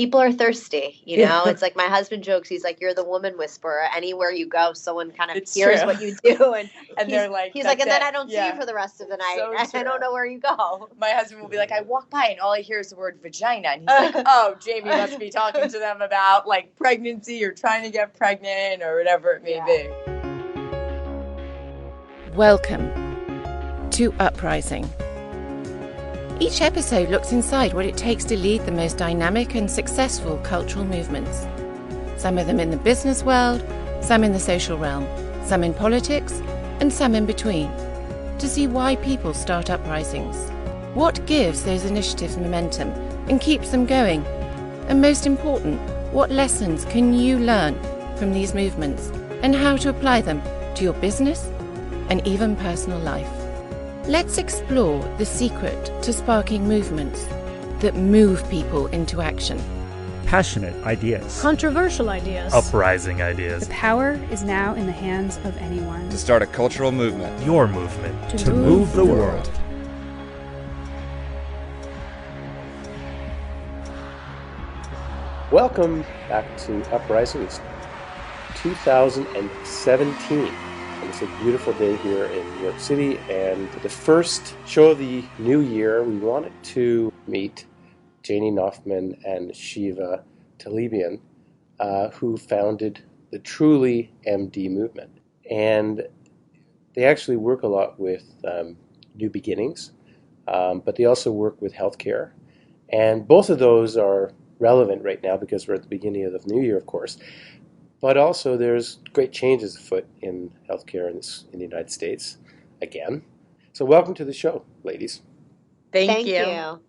people are thirsty, It's like my husband jokes, he's like, you're the woman whisperer. Anywhere you go, someone kind of hears what you do. And they're like, he's like, and then I don't see you for the rest of the night. So I don't know where you go. My husband will be like, I walk by and all I hear is the word vagina. And he's like, oh, Jaime must be talking to them about like pregnancy or trying to get pregnant or whatever it may be. Welcome to Uprising. Each episode looks inside what it takes to lead the most dynamic and successful cultural movements. Some of them in the business world, some in the social realm, some in politics, and some in between. To see why people start uprisings. What gives those initiatives momentum and keeps them going? And most important, what lessons can you learn from these movements and how to apply them to your business and even personal life? Let's explore the secret to sparking movements that move people into action. Passionate ideas. Controversial ideas. Uprising ideas. The power is now in the hands of anyone. To start a cultural movement. Your movement. To move the world. Welcome back to Uprising. It's 2017. It's a beautiful day here in New York City, and the first show of the new year, we wanted to meet Jaime Knopman and Sheeva Talebian, who founded the TrueMD movement. And they actually work a lot with New Beginnings, but they also work with healthcare. And both of those are relevant right now because we're at the beginning of the new year, of course. But also there's great changes afoot in healthcare in the United States, again. So welcome to the show, ladies. Thank you.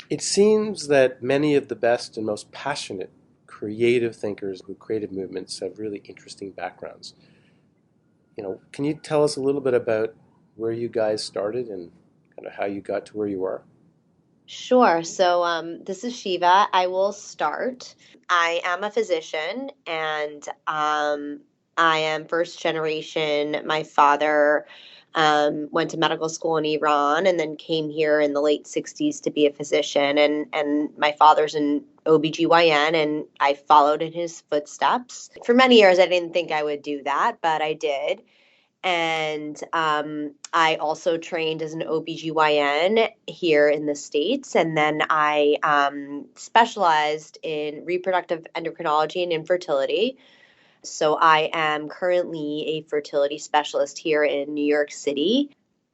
It seems that many of the best and most passionate creative thinkers who creative movements have really interesting backgrounds. Can you tell us a little bit about where you guys started and kind of how you got to where you are? Sure. So this is Sheeva. I will start. I am a physician, and I am first generation. My father went to medical school in Iran and then came here in the late 60s to be a physician. And my father's an OBGYN, and I followed in his footsteps. For many years, I didn't think I would do that, but I did. And I also trained as an OBGYN here in the States. And then I specialized in reproductive endocrinology and infertility. So I am currently a fertility specialist here in New York City.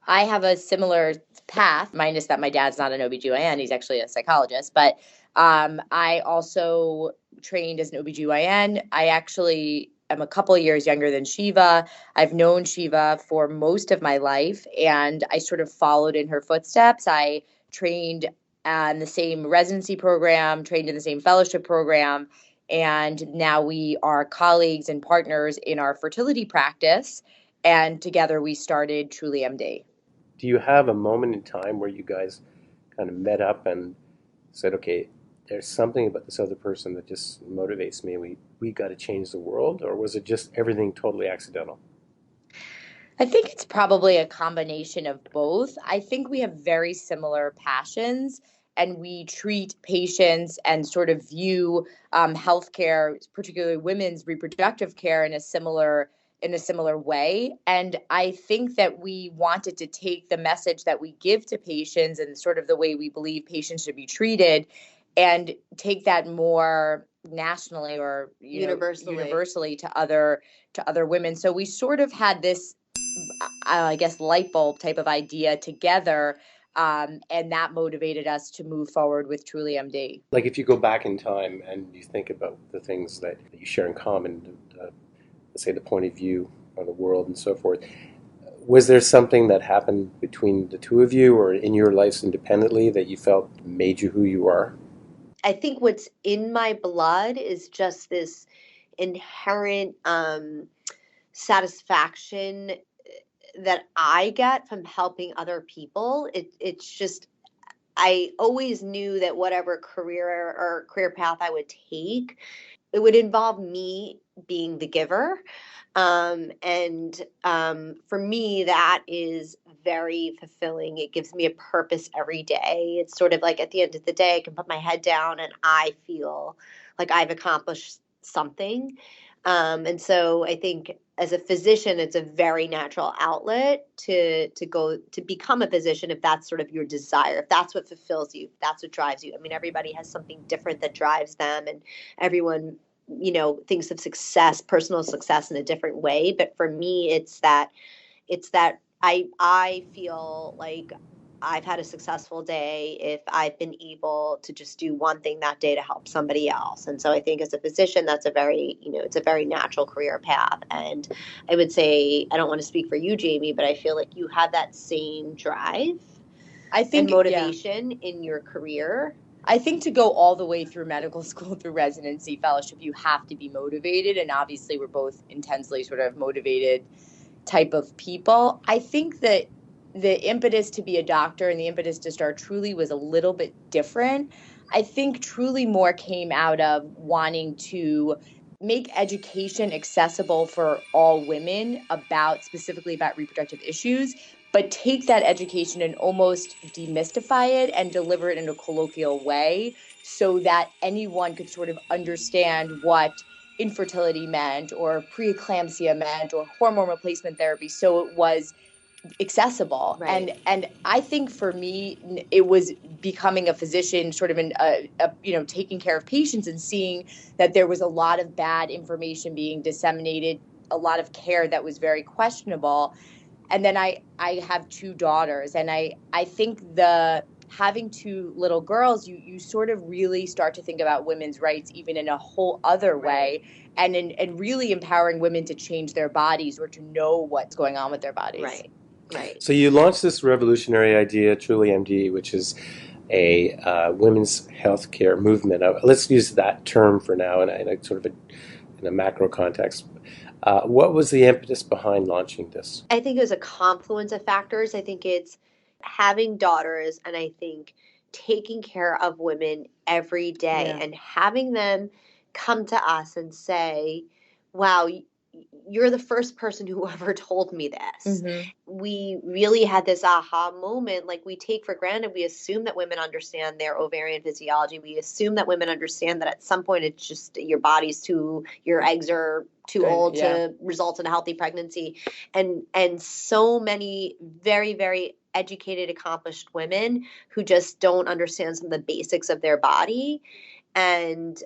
I have a similar path, minus that my dad's not an OBGYN. He's actually a psychologist. But I also trained as an OBGYN. I actually I'm a couple of years younger than Sheeva. I've known Sheeva for most of my life, and I sort of followed in her footsteps. I trained in the same residency program, trained in the same fellowship program, and now we are colleagues and partners in our fertility practice, and together we started TrueMD. Do you have a moment in time where you guys kind of met up and said, okay, there's something about this other person that just motivates me, we got to change the world? Or was it just everything totally accidental? I think it's probably a combination of both. I think we have very similar passions, and we treat patients and sort of view healthcare, particularly women's reproductive care, in a similar way. And I think that we wanted to take the message that we give to patients and sort of the way we believe patients should be treated and take that more nationally or universally to other women. So we sort of had this, I guess, light bulb type of idea together, and that motivated us to move forward with TrueMD. Like if you go back in time and you think about the things that you share in common, let's say the point of view on the world and so forth, was there something that happened between the two of you or in your lives independently that you felt made you who you are? I think what's in my blood is just this inherent satisfaction that I get from helping other people. It's just, I always knew that whatever career path I would take, it would involve me being the giver. For me, that is very fulfilling. It gives me a purpose every day. It's sort of like at the end of the day, I can put my head down and I feel like I've accomplished something. And so I think as a physician, it's a very natural outlet to go to become a physician if that's sort of your desire, if that's what fulfills you, if that's what drives you. I mean, everybody has something different that drives them, and everyone, thinks of success, personal success in a different way. But for me, it's that I feel like I've had a successful day if I've been able to just do one thing that day to help somebody else. And so I think as a physician, that's it's a very natural career path. And I would say, I don't want to speak for you, Jaime, but I feel like you have that same drive and motivation in your career. I think to go all the way through medical school, through residency, fellowship, you have to be motivated. And obviously we're both intensely sort of motivated type of people. I think that the impetus to be a doctor and the impetus to start Truly was a little bit different. I think Truly more came out of wanting to make education accessible for all women specifically about reproductive issues, but take that education and almost demystify it and deliver it in a colloquial way so that anyone could sort of understand what infertility meant or preeclampsia meant or hormone replacement therapy, so it was accessible. Right. And I think for me, it was becoming a physician, sort of taking care of patients and seeing that there was a lot of bad information being disseminated, a lot of care that was very questionable. And then I have two daughters, and I think having two little girls, you sort of really start to think about women's rights even in a whole other way, and really empowering women to change their bodies or to know what's going on with their bodies. Right. So you launched this revolutionary idea, TrueMD, which is a women's healthcare movement. Let's use that term for now in a macro context. What was the impetus behind launching this? I think it was a confluence of factors. I think it's having daughters, and I think taking care of women every day and having them come to us and say, wow, you're the first person who ever told me this. Mm-hmm. We really had this aha moment. Like, we take for granted, we assume that women understand their ovarian physiology. We assume that women understand that at some point it's just your eggs are too old to result in a healthy pregnancy. And so many very, very educated, accomplished women who just don't understand some of the basics of their body. And,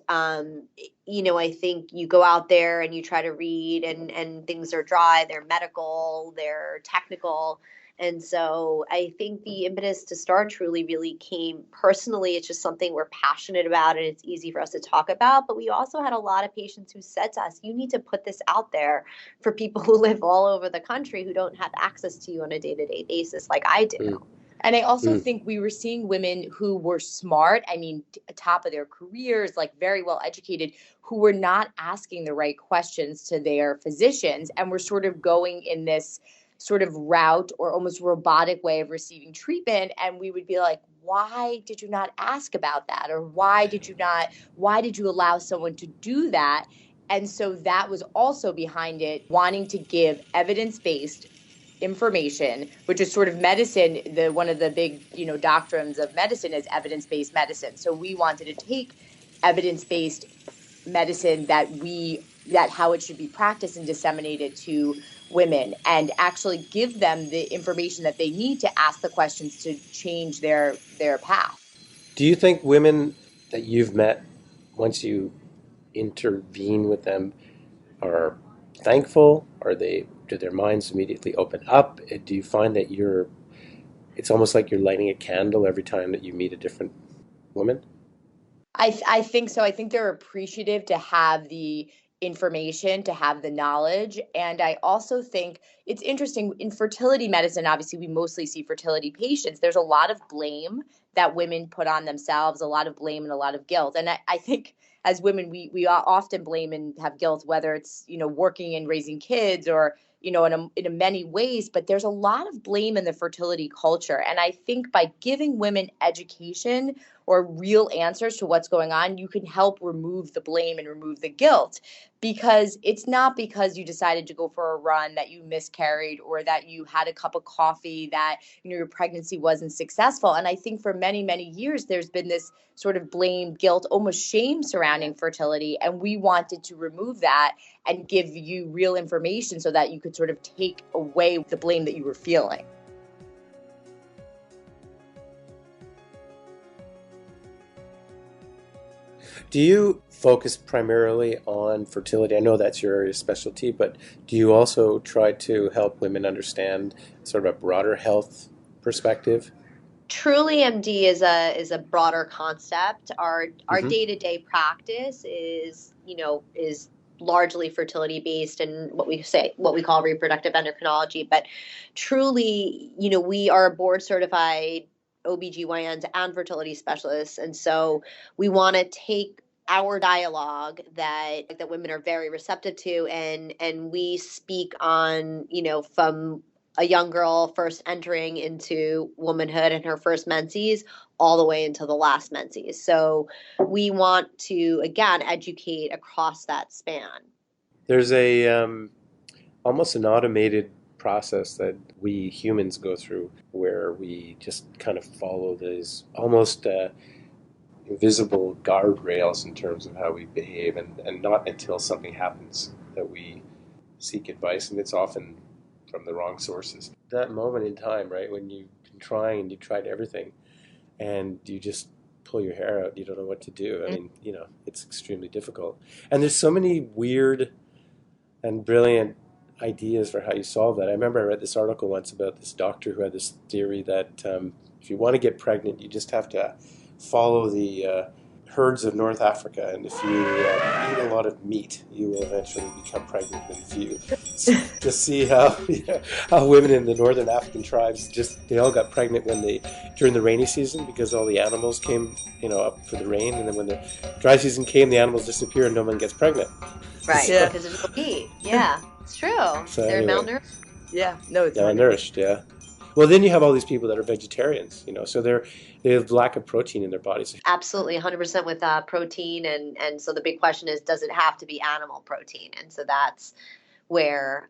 I think you go out there and you try to read and things are dry, they're medical, they're technical. And so I think the impetus to start Truly really came personally. It's just something we're passionate about and it's easy for us to talk about. But we also had a lot of patients who said to us, you need to put this out there for people who live all over the country who don't have access to you on a day-to-day basis like I do. And I also think we were seeing women who were smart, top of their careers, like very well educated, who were not asking the right questions to their physicians and were sort of going in this sort of route or almost robotic way of receiving treatment. And we would be like, why did you not ask about that? Or why did you allow someone to do that? And so that was also behind it, wanting to give evidence-based information, which is sort of medicine. One of the big, doctrines of medicine is evidence-based medicine. So we wanted to take evidence-based medicine that how it should be practiced and disseminated to women and actually give them the information that they need to ask the questions to change their path. Do you think women that you've met, once you intervene with them, are thankful? Do their minds immediately open up? Do you find that it's almost like you're lighting a candle every time that you meet a different woman? I think so. I think they're appreciative to have the information, to have the knowledge. And I also think it's interesting in fertility medicine, obviously we mostly see fertility patients. There's a lot of blame that women put on themselves, a lot of blame and a lot of guilt. And I think as women, we often blame and have guilt, whether it's, working and raising kids or, in many ways, but there's a lot of blame in the fertility culture. And I think by giving women education, or real answers to what's going on, you can help remove the blame and remove the guilt. Because it's not because you decided to go for a run that you miscarried, or that you had a cup of coffee that your pregnancy wasn't successful. And I think for many, many years, there's been this sort of blame, guilt, almost shame surrounding fertility. And we wanted to remove that and give you real information so that you could sort of take away the blame that you were feeling. Do you focus primarily on fertility? I know that's your area of specialty, but do you also try to help women understand sort of a broader health perspective? TrueMD is a broader concept. Our day-to-day practice is largely fertility based and what we call reproductive endocrinology. But truly, we are board certified OBGYNs and fertility specialists. And so we want to take our dialogue that women are very receptive to, and we speak on, from a young girl first entering into womanhood and her first menses all the way into the last menses. So we want to, again, educate across that span. There's almost an automated process that we humans go through where we just kind of follow these almost invisible guardrails in terms of how we behave, and not until something happens that we seek advice, and it's often from the wrong sources. That moment in time, right, when you've been trying and you tried everything and you just pull your hair out, you don't know what to do. I mean, it's extremely difficult. And there's so many weird and brilliant ideas for how you solve that. I remember I read this article once about this doctor who had this theory that if you want to get pregnant, you just have to follow the herds of North Africa, and if you eat a lot of meat, you will eventually become pregnant. And if you just see how women in the northern African tribes they all got pregnant during the rainy season, because all the animals came up for the rain, and then when the dry season came, the animals disappear and no one gets pregnant. Right, Yeah. because of the meat. Yeah, it's true. So They're anyway. malnourished. Yeah, no, it's Malnourished, yeah. Well, then you have all these people that are vegetarians, so they have lack of protein in their bodies. Absolutely, 100% with protein, and so the big question is, does it have to be animal protein? And so that's where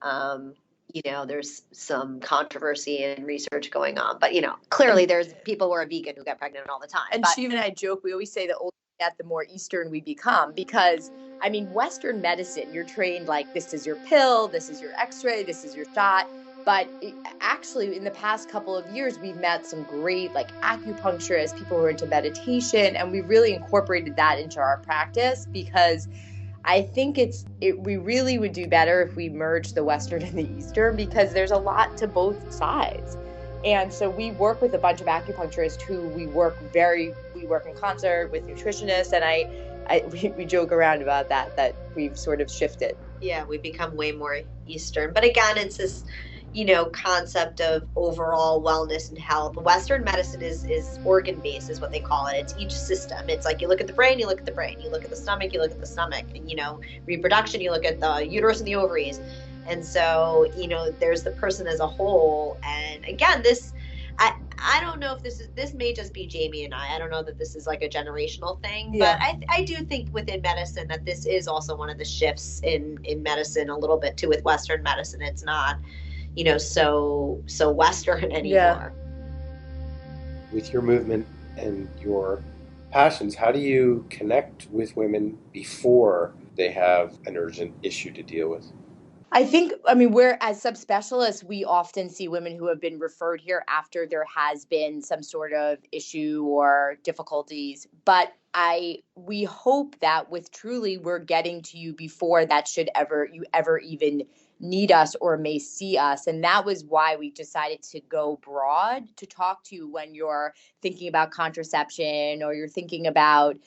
there's some controversy and research going on. But clearly there's people who are vegan who get pregnant all the time. And Sheeva and I joke, we always say the older we get, the more Eastern we become, because Western medicine, you're trained like, this is your pill, this is your x-ray, this is your shot. But actually, in the past couple of years, we've met some great acupuncturists, people who are into meditation, and we really incorporated that into our practice, because I think we really would do better if we merged the Western and the Eastern, because there's a lot to both sides. And so we work with a bunch of acupuncturists who we work in concert with nutritionists, and we joke around about that we've sort of shifted. Yeah, we've become way more Eastern. But again, it's this concept of overall wellness and health. Western medicine is organ-based, is what they call it. It's each system. It's like, you look at the brain, you look at the brain. You look at the stomach, you look at the stomach. And, reproduction, you look at the uterus and the ovaries. And so, there's the person as a whole. And again, I don't know if this may just be Jaime and I don't know that this is like a generational thing, Yeah. but I do think within medicine that this is also one of the shifts in medicine a little bit too. With Western medicine, it's not so Western anymore. Yeah. With your movement and your passions, how do you connect with women before they have an urgent issue to deal with? I think, we're, as subspecialists, we often see women who have been referred here after there has been some sort of issue or difficulties. But we hope that with Truly, we're getting to you before that you ever even need us or may see us. And that was why we decided to go broad, to talk to you when you're thinking about contraception, or you're thinking about,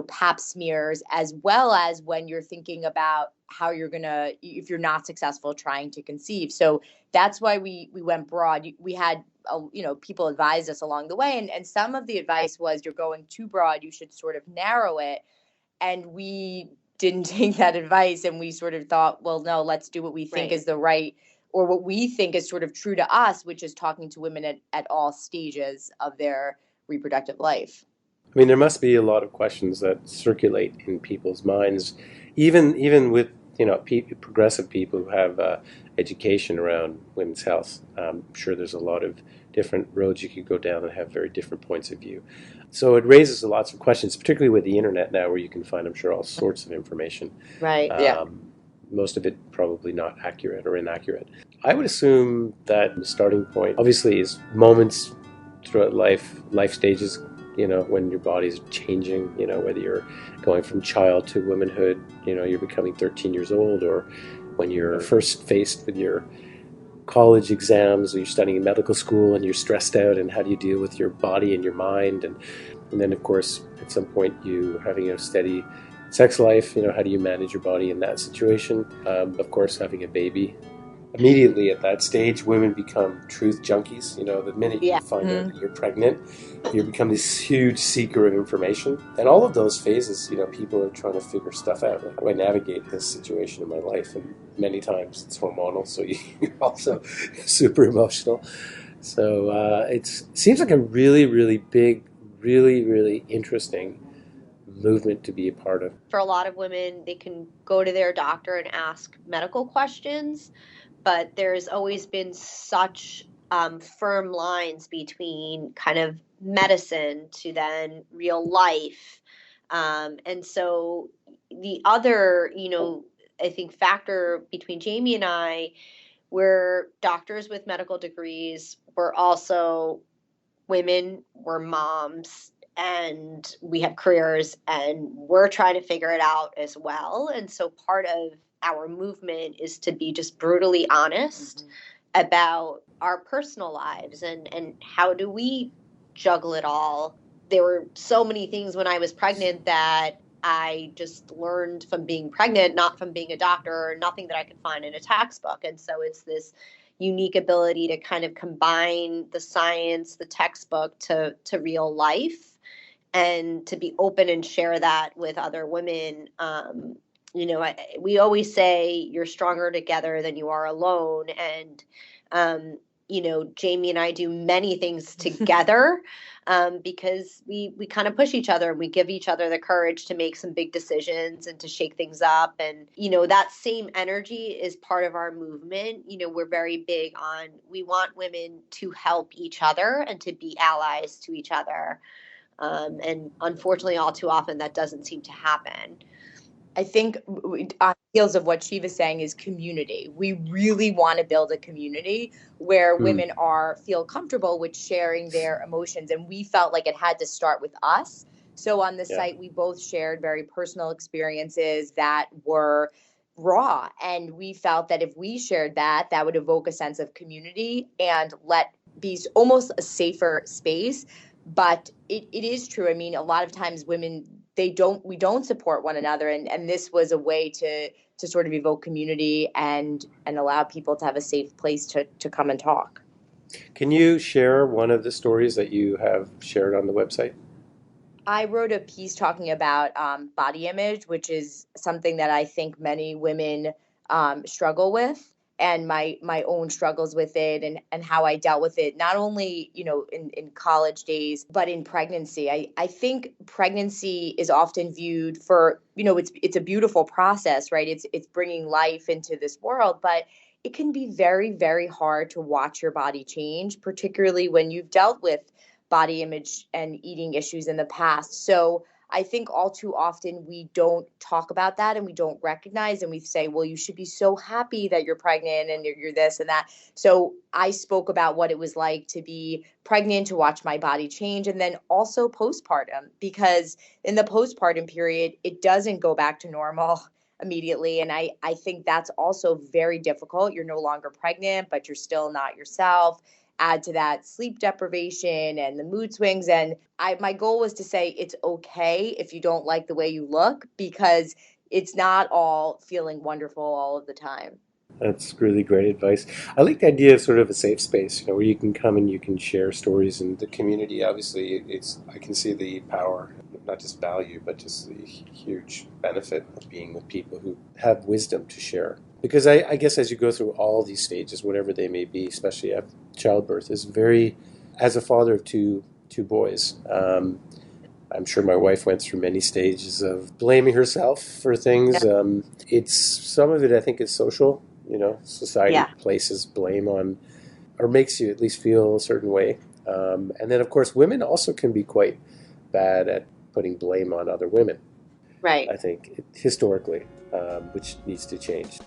pap smears, as well as when you're thinking about how you're if you're not successful trying to conceive. So that's why we went broad. We had, people advised us along the way. And some of the advice was, you're going too broad, you should sort of narrow it. And we didn't take that advice, and we sort of thought, well, no, let's do what we think is the right, or what we think is sort of true to us, which is talking to women at all stages of their reproductive life. I mean, there must be a lot of questions that circulate in people's minds, even with progressive people who have education around women's health. I'm sure there's a lot of different roads you could go down and have very different points of view. So it raises lots of questions, particularly with the internet now, where you can find, I'm sure, all sorts of information. Right. Most of it probably not accurate or inaccurate. I would assume that the starting point, obviously, is moments throughout life stages, when your body's changing, whether you're going from child to womanhood, you're becoming 13 years old, or when you're first faced with your college exams, or you're studying in medical school and you're stressed out, and how do you deal with your body and your mind, and then, of course, at some point, you having a steady sex life, how do you manage your body in that situation? Of course, having a baby. Immediately at that stage, women become truth junkies. The minute you find out that you're pregnant, you become this huge seeker of information. And all of those phases, people are trying to figure stuff out. Like, how do I navigate this situation in my life? And many times it's hormonal, so you're also super emotional. So it seems like a really, really big, really, really interesting movement to be a part of. For a lot of women, they can go to their doctor and ask medical questions, but there's always been such firm lines between kind of medicine to then real life. And so the other, I think factor between Jaime and I, we're doctors with medical degrees. We're also women, we're moms, and we have careers, and we're trying to figure it out as well. And so part of our movement is to be just brutally honest about our personal lives and how do we juggle it all. There were so many things when I was pregnant that I just learned from being pregnant, not from being a doctor, or nothing that I could find in a textbook. And so it's this unique ability to kind of combine the science, the textbook to real life, and to be open and share that with other women. We always say you're stronger together than you are alone. And, Jaime and I do many things together because we kind of push each other and we give each other the courage to make some big decisions and to shake things up. And, that same energy is part of our movement. We're very big on, we want women to help each other and to be allies to each other. And unfortunately, all too often, that doesn't seem to happen. I think on the heels of what Sheeva's saying is community. We really want to build a community where women feel comfortable with sharing their emotions. And we felt like it had to start with us. So on the site, we both shared very personal experiences that were raw. And we felt that if we shared that would evoke a sense of community and be almost a safer space. But it is true. I mean, a lot of times women, we don't support one another. And this was a way to sort of evoke community and allow people to have a safe place to come and talk. Can you share one of the stories that you have shared on the website? I wrote a piece talking about body image, which is something that I think many women struggle with. And my own struggles with it and how I dealt with it, not only, in college days, but in pregnancy. I think pregnancy is often viewed for, it's a beautiful process, right? It's bringing life into this world, but it can be very, very hard to watch your body change, particularly when you've dealt with body image and eating issues in the past. So I think all too often we don't talk about that and we don't recognize, and we say, well, you should be so happy that you're pregnant and you're this and that. So I spoke about what it was like to be pregnant, to watch my body change, and then also postpartum, because in the postpartum period, it doesn't go back to normal immediately. And I think that's also very difficult. You're no longer pregnant, but you're still not yourself. Add to that sleep deprivation and the mood swings. And my goal was to say it's okay if you don't like the way you look, because it's not all feeling wonderful all of the time. That's really great advice. I like the idea of sort of a safe space, where you can come and you can share stories. And the community, obviously, I can see the power, not just value, but just the huge benefit of being with people who have wisdom to share. Because I guess as you go through all these stages, whatever they may be, especially after childbirth, is very, as a father of two boys, I'm sure my wife went through many stages of blaming herself for things. It's some of it, I think, is social. Society places blame on, or makes you at least feel a certain way. And then, of course, women also can be quite bad at putting blame on other women. Right. I think, historically, which needs to change.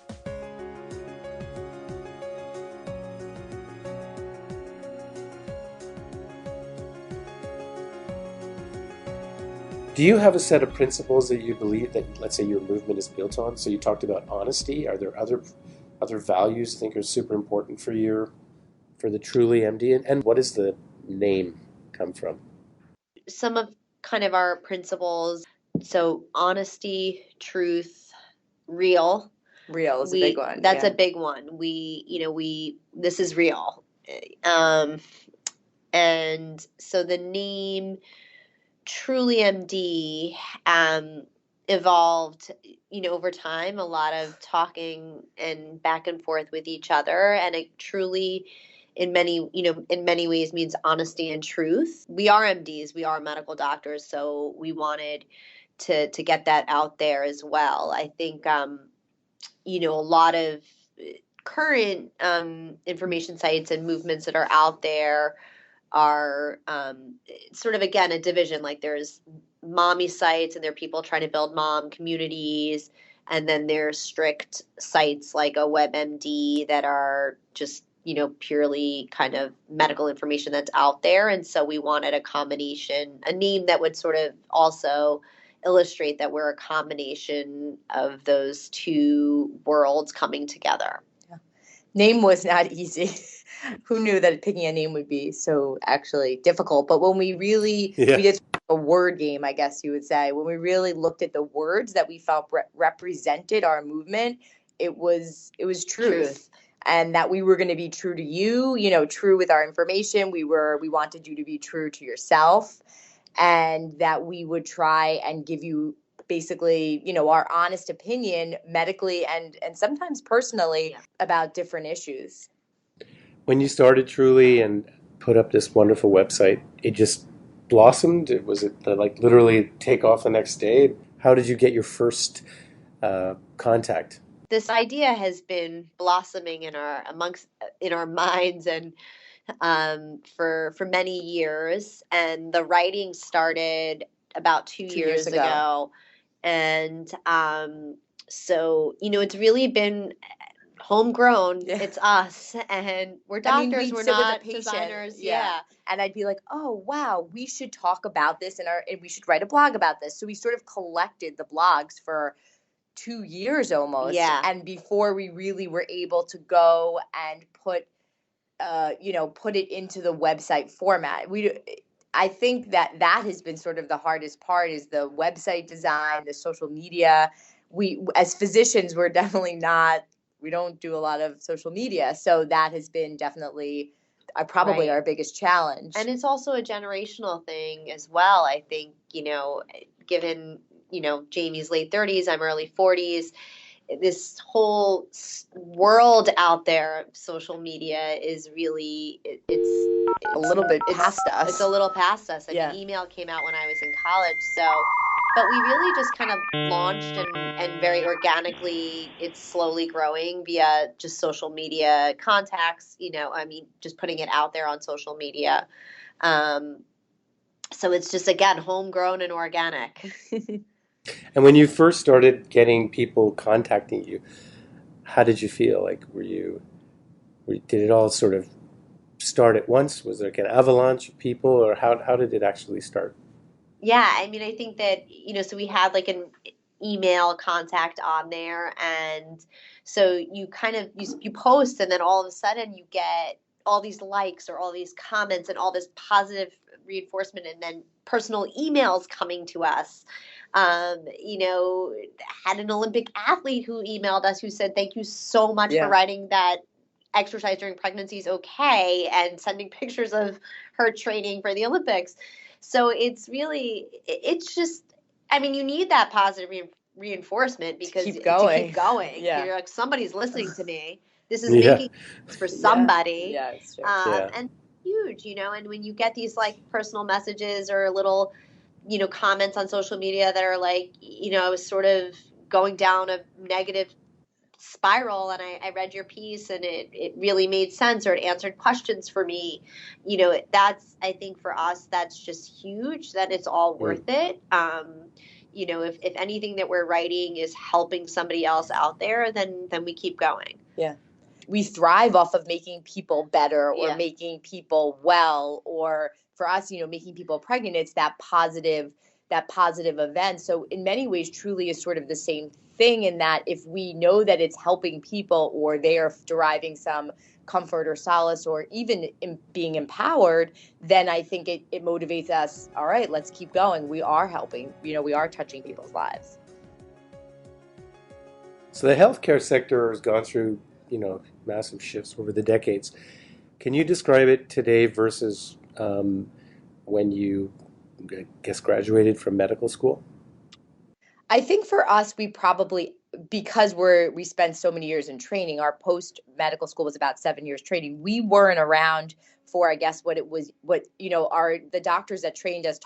Do you have a set of principles that you believe that, let's say, your movement is built on? So you talked about honesty. Are there other values you think are super important for the TrueMD? And what does the name come from? Some of kind of our principles. So honesty, truth, real. Real is a big one. That's a big one. This is real. And so the name TrueMD evolved, over time, a lot of talking and back and forth with each other, and it truly, in many ways, means honesty and truth. We are MDs, we are medical doctors, so we wanted to get that out there as well. I think, a lot of current information sites and movements that are out there are sort of, again, a division. Like there's mommy sites and there are people trying to build mom communities. And then there's strict sites like a WebMD that are just, purely kind of medical information that's out there. And so we wanted a name that would sort of also illustrate that we're a combination of those two worlds coming together. Yeah. Name was not easy. Who knew that picking a name would be so actually difficult? But when we really, we did a word game, I guess you would say, when we really looked at the words that we felt represented our movement, it was truth. And that we were going to be true to you, true with our information. We wanted you to be true to yourself, and that we would try and give you basically, our honest opinion medically and sometimes personally about different issues. When you started Truly and put up this wonderful website, it just blossomed? Was it like literally take off the next day? How did you get your first contact? This idea has been blossoming in our minds and for many years, and the writing started about 2 years ago. And so it's really been homegrown. It's us, and we're doctors. We're not designers. Yeah. And I'd be like, oh wow, we should talk about this and we should write a blog about this. So we sort of collected the blogs for 2 years almost. Yeah. And before we really were able to go and put it into the website format. I think that has been sort of the hardest part, is the website design, the social media. We, as physicians, we're definitely we don't do a lot of social media. So that has been definitely probably our biggest challenge. And it's also a generational thing as well. I think, given, Jamie's late 30s, I'm early 40s, this whole world out there of social media is really, it's a little bit past us. It's a little past us. I mean, email came out when I was in college, but we really just kind of launched and very organically, it's slowly growing via just social media contacts, just putting it out there on social media. So it's just, again, homegrown and organic. And when you first started getting people contacting you, how did you feel? Like, did it all sort of start at once? Was there like an avalanche of people, or how did it actually start? Yeah, I mean, I think that, so we had like an email contact on there, and so you kind of, you post, and then all of a sudden you get all these likes or all these comments and all this positive reinforcement, and then personal emails coming to us. Had an Olympic athlete who emailed us who said, thank you so much for writing that exercise during pregnancy is okay, and sending pictures of her training for the Olympics. So it's really, it's just, I mean, you need that positive reinforcement because to keep going. Yeah. You're like, somebody's listening to me. This is making sense for somebody. Yeah, it's true. And huge, and when you get these like personal messages or little comments on social media that are like, I was sort of going down a negative spiral, and I read your piece and it really made sense, or it answered questions for me. That's, I think for us, that's just huge, that it's all worth it. If anything that we're writing is helping somebody else out there, then we keep going. Yeah. We thrive off of making people better, or Yeah. making people well, or for us, making people pregnant. It's that positive event. So in many ways, truly is sort of the same thing, in that if we know that it's helping people, or they are deriving some comfort or solace, or even being empowered, then I think it motivates us. All right, let's keep going. We are helping, we are touching people's lives. So the healthcare sector has gone through, massive shifts over the decades. Can you describe it today versus when you, I guess, graduated from medical school? I think for us, we probably, because we spent so many years in training, our post-medical school was about 7 years training. We weren't around for, I guess, the doctors that trained us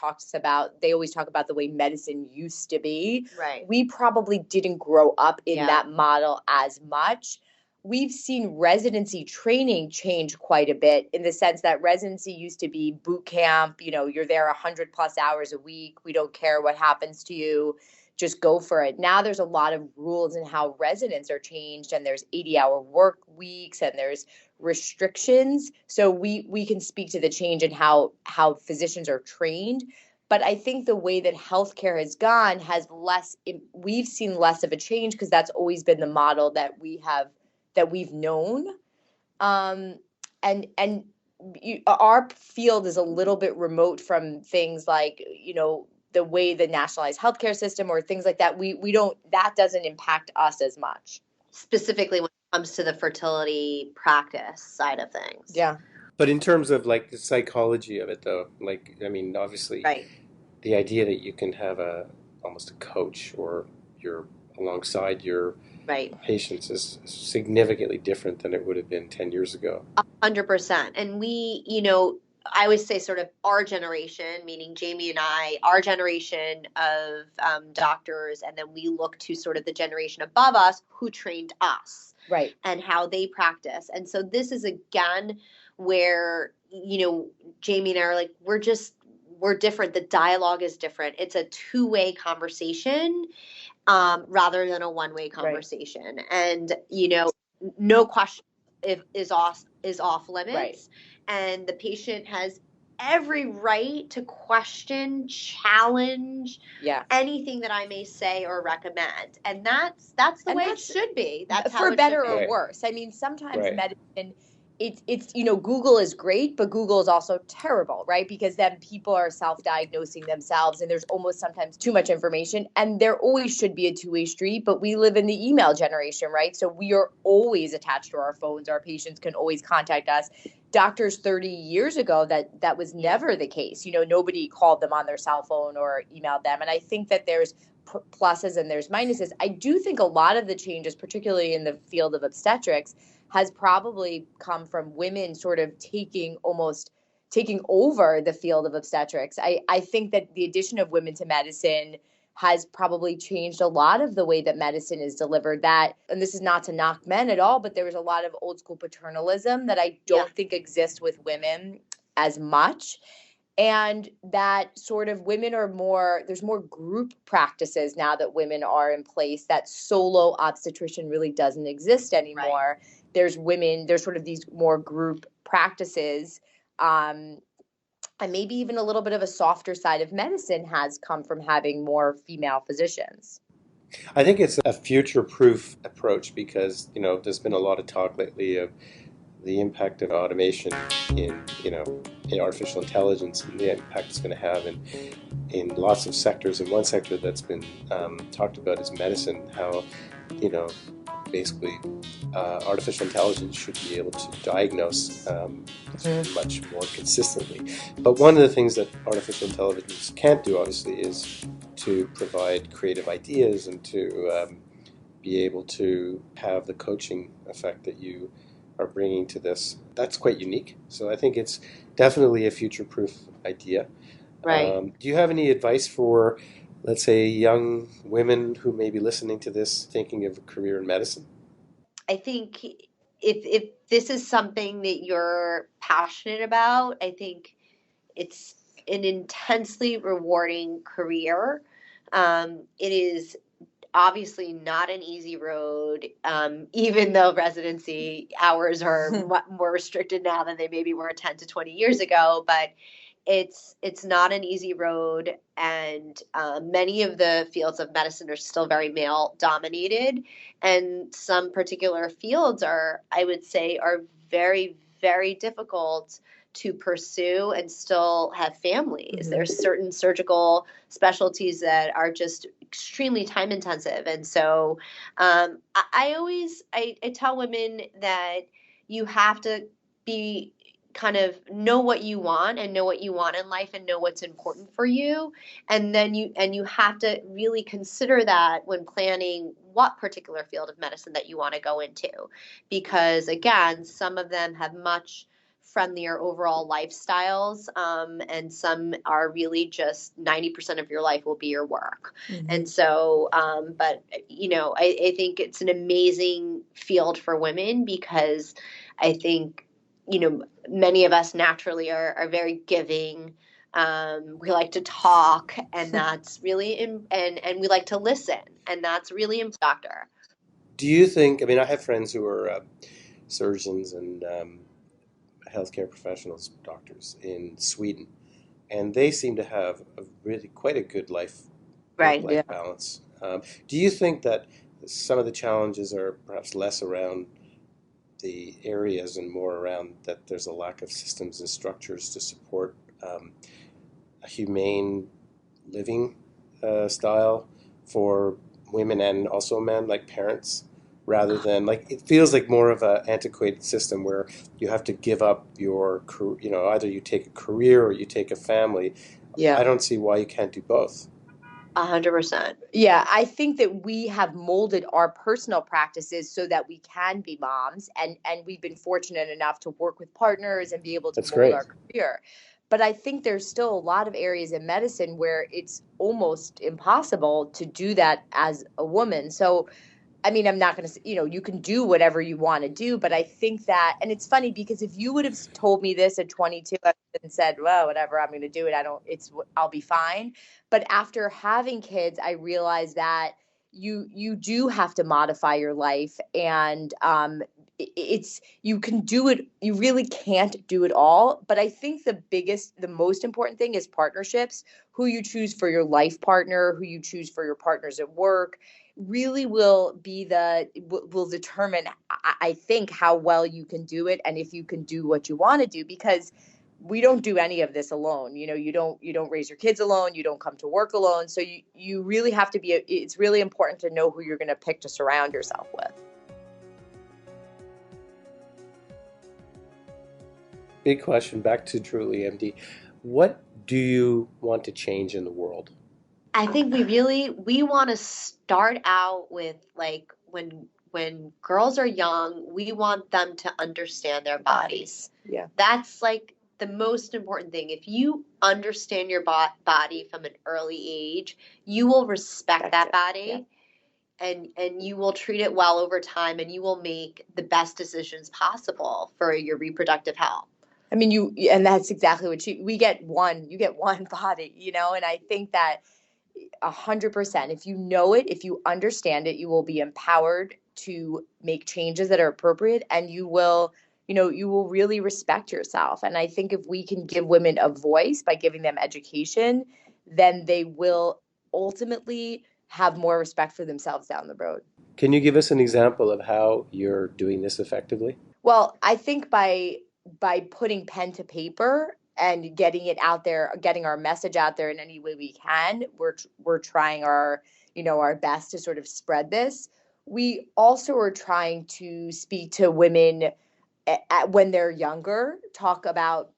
they always talk about the way medicine used to be. Right. We probably didn't grow up in that model as much. We've seen residency training change quite a bit, in the sense that residency used to be boot camp. You're there 100 plus hours a week. We don't care what happens to you. Just go for it. Now there's a lot of rules in how residents are changed, and there's 80-hour work weeks, and there's restrictions. So we can speak to the change in how physicians are trained. But I think the way that healthcare has gone we've seen less of a change, because that's always been the model that we've known. Our field is a little bit remote from things like, the way the nationalized healthcare system or things like that. That doesn't impact us as much. Specifically when it comes to the fertility practice side of things. Yeah. But in terms of like the psychology of it, though, obviously, right. The idea that you can have almost a coach, or you're alongside your right. patients, is significantly different than it would have been 10 years ago. 100%. And we, I always say sort of our generation, meaning Jaime and I, our generation of doctors, and then we look to sort of the generation above us who trained us. Right. And how they practice. And so this is, again, where, Jaime and I are like, we're different. The dialogue is different. It's a two-way conversation rather than a one-way conversation. Right. And, no question is off limits. Right. And the patient has every right to question, challenge anything that I may say or recommend. And that's the way it should be. That's how for it better should be. or worse. I mean, sometimes medicine, it's Google is great, but Google is also terrible, right? Because then people are self-diagnosing themselves, and there's almost sometimes too much information, and there always should be a two-way street, but we live in the email generation, right? So we are always attached to our phones. Our patients can always contact us. Doctors 30 years ago, that was never the case. Nobody called them on their cell phone or emailed them. And I think that there's pluses and there's minuses. I do think a lot of the changes, particularly in the field of obstetrics, has probably come from women sort of taking over the field of obstetrics. I think that the addition of women to medicine has probably changed a lot of the way that medicine is delivered. And this is not to knock men at all, but there was a lot of old school paternalism that I don't think exists with women as much. And that sort of there's more group practices now that women are in place. That solo obstetrician really doesn't exist anymore. Right. There's sort of these more group practices. And maybe even a little bit of a softer side of medicine has come from having more female physicians. I think it's a future-proof approach, because, there's been a lot of talk lately of the impact of automation in artificial intelligence, and the impact it's going to have in lots of sectors. And one sector that's been talked about is medicine, how, basically artificial intelligence should be able to diagnose much more consistently. But one of the things that artificial intelligence can't do, obviously, is to provide creative ideas and to be able to have the coaching effect that you are bringing to this. That's quite unique. So I think it's definitely a future-proof idea. Right. Do you have any advice for, let's say, young women who may be listening to this thinking of a career in medicine? I think if this is something that you're passionate about, I think it's an intensely rewarding career. It is obviously not an easy road, even though residency hours are more restricted now than they maybe were 10 to 20 years ago. But it's not an easy road, and many of the fields of medicine are still very male dominated, and some particular fields are, I would say, are very, very difficult to pursue and still have families. There's certain surgical specialties that are just extremely time intensive, and so I always I tell women that you have to be kind of know what you want and know what you want in life and know what's important for you, and then you have to really consider that when planning what particular field of medicine that you want to go into, because again, some of them have much friendlier overall lifestyles, and some are really just 90% of your life will be your work. And so but I think it's an amazing field for women, because I think many of us naturally are very giving. We like to talk, and that's really and we like to listen, and that's really important. Doctor. Do you think, I mean, I have friends who are surgeons and healthcare professionals, doctors in Sweden, and they seem to have a really quite a good Right. work-life balance. Do you think that some of the challenges are perhaps less around the areas and more around that there's a lack of systems and structures to support a humane living style for women and also men, like parents, rather than, like, it feels like more of an antiquated system where you have to give up your, either you take a career or you take a family. I don't see why you can't do both. 100%. Yeah, I think that we have molded our personal practices so that we can be moms, and we've been fortunate enough to work with partners and be able to That's mold great. our career. But I think there's still a lot of areas in medicine where it's almost impossible to do that as a woman. So I mean, I'm not going to say, you can do whatever you want to do, but I think that, and it's funny because if you would have told me this at 22 and said, well, whatever, I'm going to do it, I'll be fine. But after having kids, I realized that you do have to modify your life, and you can do it. You really can't do it all. But I think the most important thing is partnerships. Who you choose for your life partner, who you choose for your partners at work, really will determine, I think, how well you can do it and if you can do what you want to do, because we don't do any of this alone. You don't raise your kids alone, you don't come to work alone. So you really have to it's really important to know who you're going to pick to surround yourself with. Big question, back to TrueMD. What do you want to change in the world? I think we want to start out with, like, when girls are young, we want them to understand their bodies. Yeah. That's like the most important thing. If you understand your body from an early age, you will respect that body. Yeah. And you will treat it well over time, and you will make the best decisions possible for your reproductive health. I mean, and that's exactly what you get one body, and I think that 100%. If you know it, if you understand it, you will be empowered to make changes that are appropriate, and you will really respect yourself. And I think if we can give women a voice by giving them education, then they will ultimately have more respect for themselves down the road. Can you give us an example of how you're doing this effectively? Well, I think by putting pen to paper and getting it out there, getting our message out there in any way we can, we're trying our best to sort of spread this. We also are trying to speak to women when they're younger, talk about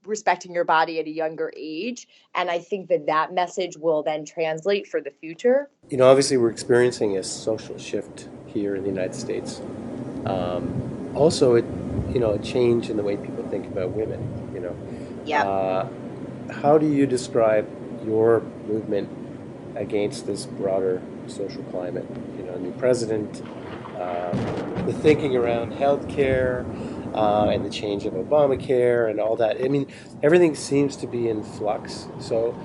respecting your body at a younger age, and I think that message will then translate for the future. Obviously we're experiencing a social shift here in the United States. Also, a change in the way people think about women. Yeah. How do you describe your movement against this broader social climate? You know, new president, the thinking around healthcare, and the change of Obamacare and all that. I mean, everything seems to be in flux. So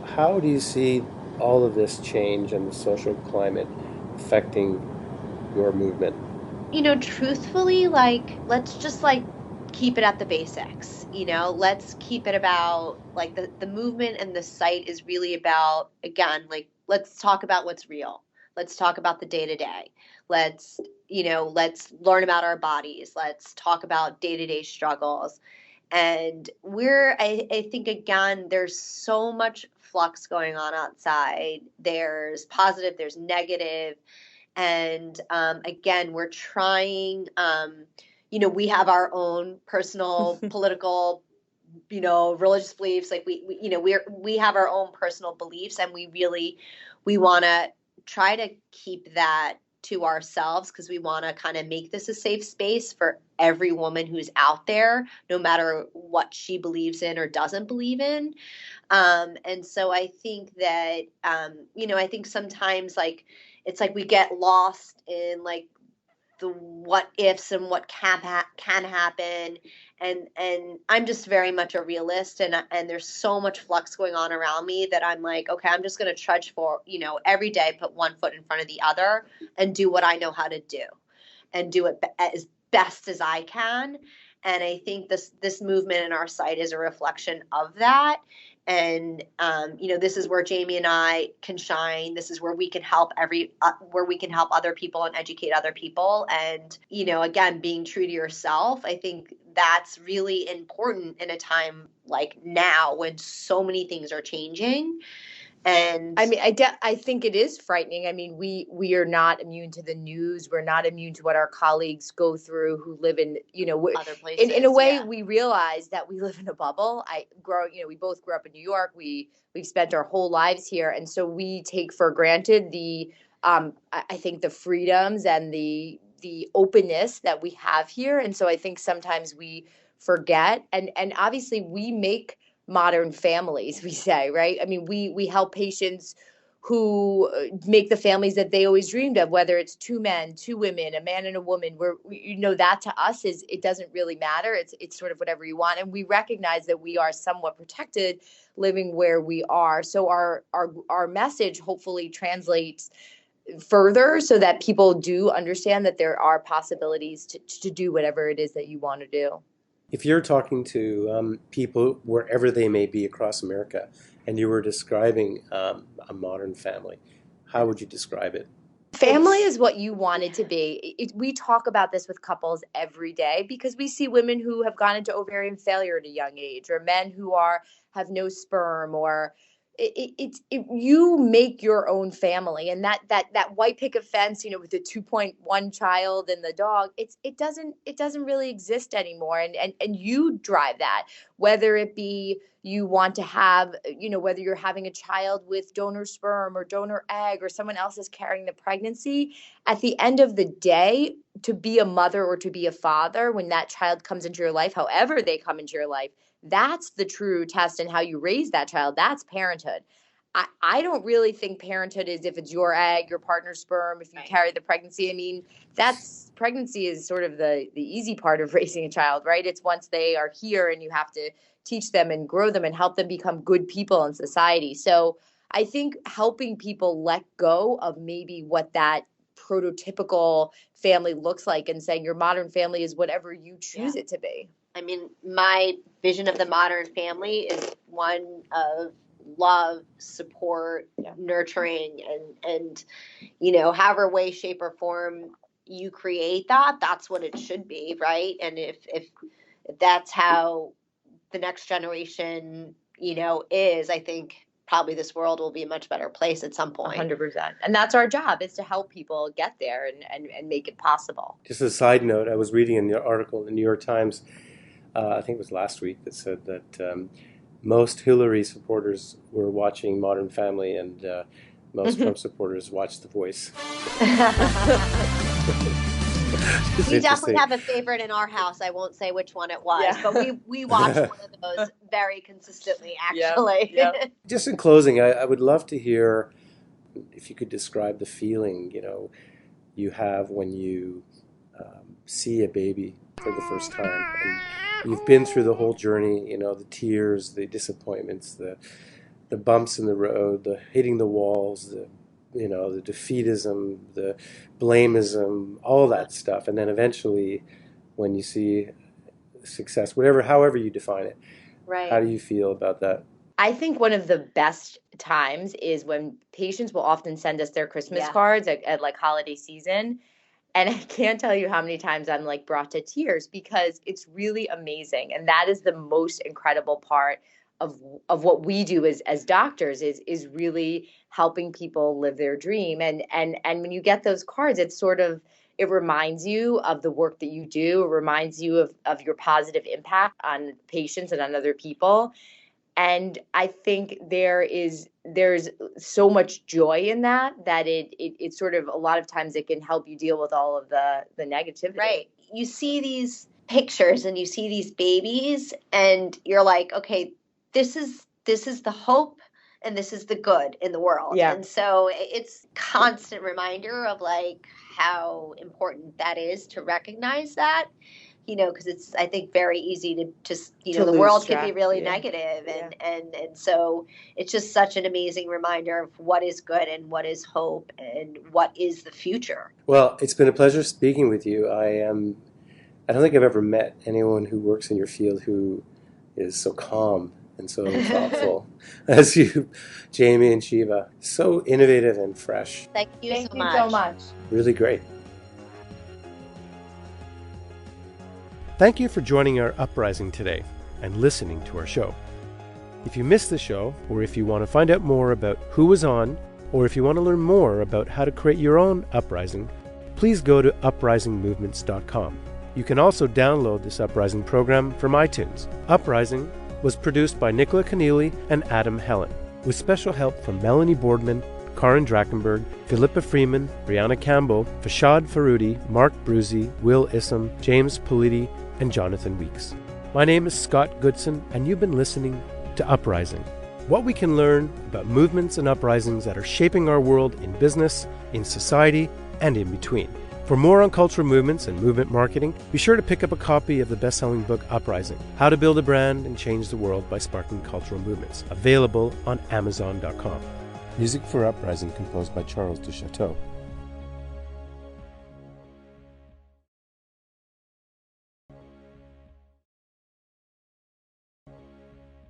how do you see all of this change and the social climate affecting your movement? You know, truthfully, like, let's just like keep it at the basics. You know, let's keep it about like the movement and the site is really about, again, like, let's talk about what's real. Let's talk about the day to day. Let's, you know, let's learn about our bodies. Let's talk about day to day struggles. And I think, again, there's so much flux going on outside. There's positive, there's negative. And again, we're trying, you know, we have our own personal political, you know, religious beliefs. Like we you know, we have our own personal beliefs, and we want to try to keep that to ourselves, because we want to kind of make this a safe space for every woman who's out there, no matter what she believes in or doesn't believe in. And so I think that, you know, I think sometimes like, it's like we get lost in like the what ifs and what can happen. And I'm just very much a realist, and there's so much flux going on around me that I'm like, okay, I'm just going to trudge for, you know, every day, put one foot in front of the other and do what I know how to do and do it as best as I can. And I think this movement in our site is a reflection of that. And you know, this is where Jaime and I can shine. This is where we can help where we can help other people and educate other people. And you know, again, being true to yourself, I think that's really important in a time like now when so many things are changing. And I mean, I think it is frightening. I mean, we are not immune to the news. We're not immune to what our colleagues go through who live in, you know, other places. In a way, yeah. We realize that we live in a bubble. We both grew up in New York. We've spent our whole lives here. And so we take for granted I think the freedoms and the openness that we have here. And so I think sometimes we forget, and obviously we make modern families, we say, right? I mean, we help patients who make the families that they always dreamed of, whether it's two men, two women, a man and a woman, where, you know, that to us is, it doesn't really matter. It's sort of whatever you want. And we recognize that we are somewhat protected living where we are. So our message hopefully translates further so that people do understand that there are possibilities to do whatever it is that you want to do. If you're talking to people wherever they may be across America, and you were describing a modern family, how would you describe it? Family is what you want it to be. We talk about this with couples every day because we see women who have gone into ovarian failure at a young age, or men who have no sperm, or you make your own family. And that white picket fence, you know, with the 2.1 child and the dog, it doesn't really exist anymore. And you drive that, whether it be you want to have, you know, whether you're having a child with donor sperm or donor egg, or someone else is carrying the pregnancy. At the end of the day, to be a mother or to be a father, when that child comes into your life, however they come into your life, that's the true test in how you raise that child. That's parenthood. I don't really think parenthood is if it's your egg, your partner's sperm, if you carry the pregnancy. I mean, pregnancy is sort of the easy part of raising a child, right? It's once they are here and you have to teach them and grow them and help them become good people in society. So I think helping people let go of maybe what that prototypical family looks like, and saying your modern family is whatever you choose it to be. I mean, my vision of the modern family is one of love, support, nurturing, and you know, however way, shape, or form you create that's what it should be, right? And if that's how the next generation, you know, is, I think probably this world will be a much better place at some point. 100%. And that's our job, is to help people get there and make it possible. Just a side note, I was reading in the article in the New York Times, I think it was last week, that said that most Hillary supporters were watching Modern Family, and most Trump supporters watched The Voice. It's We definitely interesting. have a favorite in our house. I won't say which one it was, Yeah. but we watch one of those very consistently, actually. Yep. Just in closing, I would love to hear if you could describe the feeling, you have when you see a baby for the first time, and you've been through the whole journey, the tears, the disappointments, the bumps in the road, the hitting the walls, the defeatism, the blameism, all that stuff. And then eventually when you see success, however you define it, Right. how do you feel about that? I think one of the best times is when patients will often send us their Christmas Yeah. cards at like holiday season. And I can't tell you how many times I'm like brought to tears because it's really amazing. And that is the most incredible part of what we do as doctors is really helping people live their dream. And when you get those cards, it reminds you of the work that you do. It reminds you of your positive impact on patients and on other people. And I think there's so much joy in that it sort of, a lot of times it can help you deal with all of the negativity. Right. You see these pictures and you see these babies and you're like, okay, this is the hope and this is the good in the world. Yeah. And so it's constant reminder of like how important that is to recognize that. Because it's, I think, very easy to just, To the lose world can be track, really yeah. negative. And so it's just such an amazing reminder of what is good and what is hope and what is the future. Well, it's been a pleasure speaking with you. I don't think I've ever met anyone who works in your field who is so calm and so thoughtful as you, Jaime and Sheeva. So innovative and fresh. Thank you Thank so you much. so much. Really great. Thank you for joining our Uprising today and listening to our show. If you missed the show, or if you want to find out more about who was on, or if you want to learn more about how to create your own Uprising, please go to uprisingmovements.com. You can also download this Uprising program from iTunes. Uprising was produced by Nicola Keneally and Adam Helen, with special help from Melanie Boardman, Karin Drachenberg, Philippa Freeman, Brianna Campbell, Fashad Faroudi, Mark Bruzy, Will Issam, James Politi, and Jonathan Weeks. My name is Scott Goodson, and you've been listening to Uprising. What we can learn about movements and uprisings that are shaping our world in business, in society, and in between. For more on cultural movements and movement marketing, be sure to pick up a copy of the best-selling book Uprising, How to Build a Brand and Change the World by Sparking Cultural Movements, available on Amazon.com. Music for Uprising composed by Charles Duchateau.